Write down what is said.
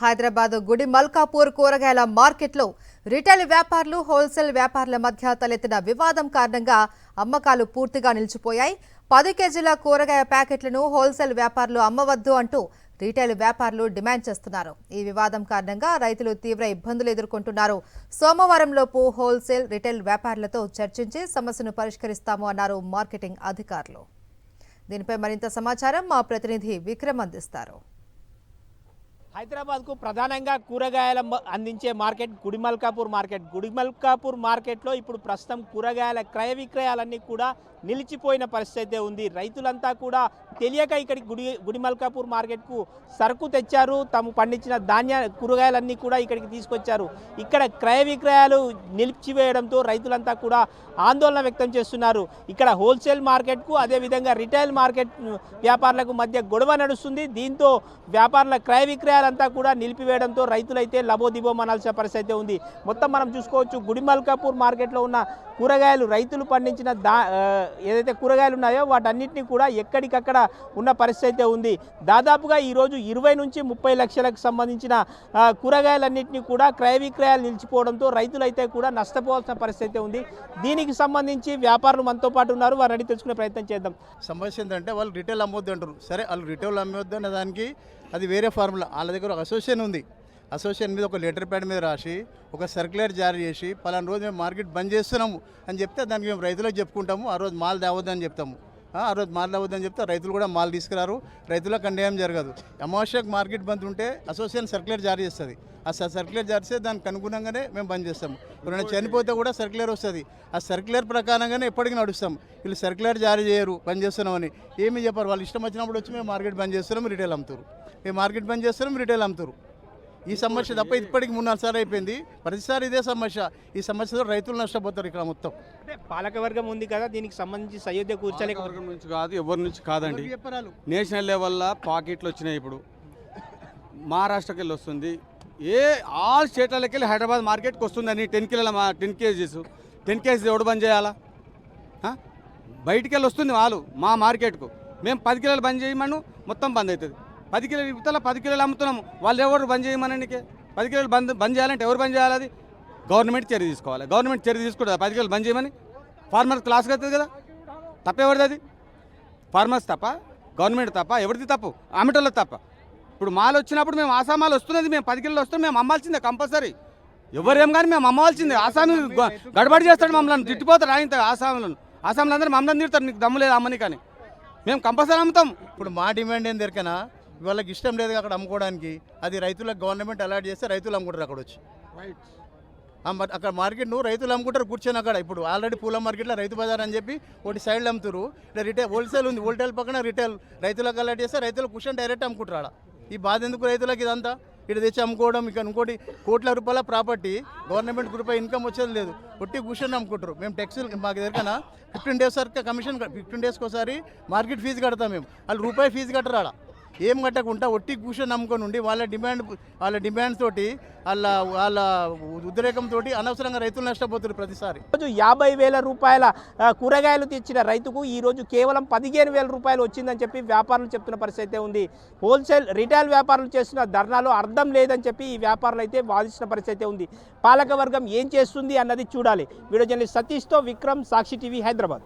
హైదరాబాద్ గుడి మల్కాపూర్ కూరగాయల మార్కెట్లో రిటైల్ వ్యాపారులు హోల్సేల్ వ్యాపారుల మధ్య తలెత్తిన వివాదం కారణంగా అమ్మకాలు పూర్తిగా నిలిచిపోయాయి. 10 కేజీల కూరగాయ ప్యాకెట్లను హోల్సేల్ వ్యాపారులు అమ్మవద్దు అంటూ రిటైల్ వ్యాపారులు డిమాండ్ చేస్తున్నారు. ఈ వివాదం కారణంగా రైతులు తీవ్ర ఇబ్బందులు ఎదుర్కొంటున్నారు. సోమవారంలోపు హోల్సేల్ రిటైల్ వ్యాపారులతో చర్చించి సమస్యను పరిష్కరిస్తాము అన్నారు మార్కెటింగ్ అధికారులు. దీనిపై మరింత సమాచారం మా ప్రతినిధి విక్రమ్ అందిస్తారు. హైదరాబాద్కు ప్రధానంగా కూరగాయల అందించే మార్కెట్ గుడిమల్కాపూర్ మార్కెట్లో ఇప్పుడు ప్రస్తుతం కూరగాయల క్రయ విక్రయాలన్నీ కూడా నిలిచిపోయిన పరిస్థితి ఉంది. రైతులంతా కూడా తెలియక ఇక్కడికి గుడిమల్కాపూర్ మార్కెట్కు సరుకు తెచ్చారు. తాము పండించిన కూరగాయలన్నీ కూడా ఇక్కడికి తీసుకొచ్చారు. ఇక్కడ క్రయ విక్రయాలు నిలిచివేయడంతో రైతులంతా కూడా ఆందోళన వ్యక్తం చేస్తున్నారు. ఇక్కడ హోల్సేల్ మార్కెట్కు అదేవిధంగా రిటైల్ మార్కెట్ వ్యాపారులకు మధ్య గొడవ నడుస్తుంది. దీంతో వ్యాపారుల క్రయ విక్రయాలంతా కూడా నిలిపివేయడంతో రైతులైతే లబోదిబోమనాల్సిన పరిస్థితి ఉంది. మొత్తం మనం చూసుకోవచ్చు, గుడిమల్కాపూర్ మార్కెట్లో ఉన్న కూరగాయలు రైతులు పండించిన ఏదైతే కూరగాయలు ఉన్నాయో వాటన్నిటినీ కూడా ఎక్కడికక్కడ ఉన్న పరిస్థితి ఉంది. దాదాపుగా ఈరోజు 20 నుంచి 30 లక్షలకు సంబంధించిన కూరగాయలన్నింటినీ కూడా క్రయ విక్రయాలు నిలిచిపోవడంతో రైతులైతే కూడా నష్టపోవాల్సిన పరిస్థితి ఉంది. దీనికి సంబంధించి వ్యాపారులు మనతో పాటు ఉన్నారు, వారిని అడిగి తెలుసుకునే ప్రయత్నం చేద్దాం. సమస్య ఏంటంటే వాళ్ళు రిటైల్ అమ్మొద్దు అంటారు. సరే, వాళ్ళు రిటైల్ అమ్మొద్దు అనే దానికి అది వేరే ఫార్ములా. వాళ్ళ దగ్గర ఒక అసోసియేషన్ ఉంది. అసోసియేషన్ మీద ఒక లెటర్ ప్యాడ్ మీద రాసి ఒక సర్క్యులర్ జారీ చేసి పలానా రోజు మేము మార్కెట్ బంద్ చేస్తున్నాము అని చెప్తే దానికి మేము రైతులకు చెప్పుకుంటాము. ఆ రోజు మాల్ తేవద్దని చెప్తాము. ఆ రోజు మాల్ తేవద్దని చెప్తే రైతులు కూడా మాల్ తీసుకురారు. రైతులకు అన్యాయం జరగదు. అమావాస్యకు మార్కెట్ బంద్ ఉంటే అసోసియేషన్ సర్క్యులర్ జారీ చేస్తుంది. ఆ సర్క్యులర్ జారీ చేస్తే దానికి అనుగుణంగానే మేము బంద్ చేస్తాము. ఎవరైనా చనిపోతే కూడా సర్క్యులర్ వస్తుంది. ఆ సర్క్యులర్ ప్రకారంగానే ఎప్పటికీ నడుస్తాం. వీళ్ళు సర్క్యులర్ జారీ చేయరు, బంద్ చేస్తున్నామని ఏమీ చెప్పారు. వాళ్ళు ఇష్టం వచ్చినప్పుడు వచ్చి మేము మార్కెట్ బంద్ చేస్తున్నాం, రిటైల్ అమ్ముతారు. మేము మార్కెట్ బంద్ చేస్తున్నాం, రిటైల్ అమ్ముతారు. ఈ సమస్య తప్ప ఇప్పటికి 3-4 సార్లు అయిపోయింది. ప్రతిసారి ఇదే సమస్య. ఈ సమస్యతో రైతులు నష్టపోతారు. ఇక్కడ మొత్తం పాలకవర్గం ఉంది కదా, దీనికి సంబంధించి సయోధ్య కూర్చోలే నుంచి కాదు, ఎవరి నుంచి కాదండి. నేషనల్ లెవెల్లో పాకెట్లు వచ్చినాయి. ఇప్పుడు మహారాష్ట్రకి వెళ్ళి వస్తుంది, ఆల్ స్టేట్లకి వెళ్ళి హైదరాబాద్ మార్కెట్కి వస్తుందని 10 కేజీస్ ఎవడు బంద్ చేయాలా? బయటికి వెళ్ళి వస్తుంది వాళ్ళు మా మార్కెట్కు. మేము 10 కిలోలు బంద్ చేయమను, మొత్తం బంద్ అవుతుంది. 10 కిలోలు ఇవతల 10 కిలోలు అమ్ముతున్నాము. వాళ్ళు ఎవరు బంద్ చేయమనండికే? 10 కిలోలు బంద్ చేయాలంటే ఎవరు బంద్ చేయాలి? అది గవర్నమెంట్ చర్య తీసుకోవాలి. గవర్నమెంట్ చర్య తీసుకుంటుంది 10 కిలోలు బంద్ చేయమని. ఫార్మర్ క్లాస్కి అవుతుంది కదా. తప్పెవరిది? అది ఫార్మర్స్ తప్ప, గవర్నమెంట్ తప్ప, ఎవరిది తప్పు? అమ్మటోళ్ళది తప్ప. ఇప్పుడు మాల్ వచ్చినప్పుడు మేము ఆసాం మాల్ వస్తున్నది, మేము 10 కిలోలు వస్తున్నాం, మేము అమ్మాల్సిందే కంపల్సరీ. ఎవరేం కానీ మేము అమ్మవలసిందే. ఆసామి గడబడి చేస్తాడు, మమ్మల్ని తిట్టిపోతాడు. ఆయన ఆసాంలో అందరూ మమ్మల్ని తిడతారు, నీకు దమ్ము లేదు అమ్మని. కానీ మేము కంపల్సరీ అమ్ముతాం. ఇప్పుడు మా డిమాండ్ ఏం దొరికినా వాళ్ళకి ఇష్టం లేదు అక్కడ అమ్ముకోవడానికి. అది రైతులకు గవర్నమెంట్ అలాట్ చేస్తే రైతులు అమ్ముకుంటారు. అక్కడ వచ్చి అక్కడ మార్కెట్ రైతులు అమ్ముకుంటారు కూర్చొని అక్కడ. ఇప్పుడు ఆల్రెడీ పూల మార్కెట్లో రైతు బజార్ అని చెప్పి ఒకటి సైడ్లో అమ్ముతారు. ఇలా రిటైల్ హోల్సేల్ ఉంది, హోల్సేల్ పక్కన రిటైల్. రైతులకు అలాట్ చేస్తే రైతులు కూర్చొని డైరెక్ట్ అమ్ముకుంటారు. ఆడ ఈ బాధ ఎందుకు రైతులకు? ఇదంతా ఇక్కడ తెచ్చి అమ్ముకోవడం. ఇక ఇంకోటి కోట్ల రూపాయల ప్రాపర్టీ, గవర్నమెంట్ రూపాయి ఇన్కమ్ వచ్చేది లేదు. ఒట్టి కూర్చొని అమ్ముకుంటారు. మేము ట్యాక్సులు మాకు దగ్గర 15 డేస్ వరకు కమిషన్, 15 డేస్కి ఒకసారి మార్కెట్ ఫీజు కడతాం. మేము వాళ్ళు రూపాయి ఫీజు కట్టరు. ఆడ ఏం కట్టకుండా ఒట్టి కూర్చొని నమ్ముకొని ఉండి వాళ్ళ డిమాండ్స్ తోటి వాళ్ళ ఉద్రేకంతో అనవసరంగా రైతులు నష్టపోతారు ప్రతిసారి. రోజు 50,000 రూపాయల కూరగాయలు తెచ్చిన రైతుకు ఈరోజు కేవలం 15,000 రూపాయలు వచ్చిందని చెప్పి వ్యాపారులు చెప్తున్న పరిస్థితి ఉంది. హోల్సేల్ రిటైల్ వ్యాపారులు చేస్తున్న ధర్నాలో అర్థం లేదని చెప్పి ఈ వ్యాపారులు అయితే వాదిస్తున్న పరిస్థితి ఉంది. పాలకవర్గం ఏం చేస్తుంది అన్నది చూడాలి. వీడియో జర్నలిస్ట్ సతీష్తో విక్రమ్, సాక్షి టీవీ, హైదరాబాద్.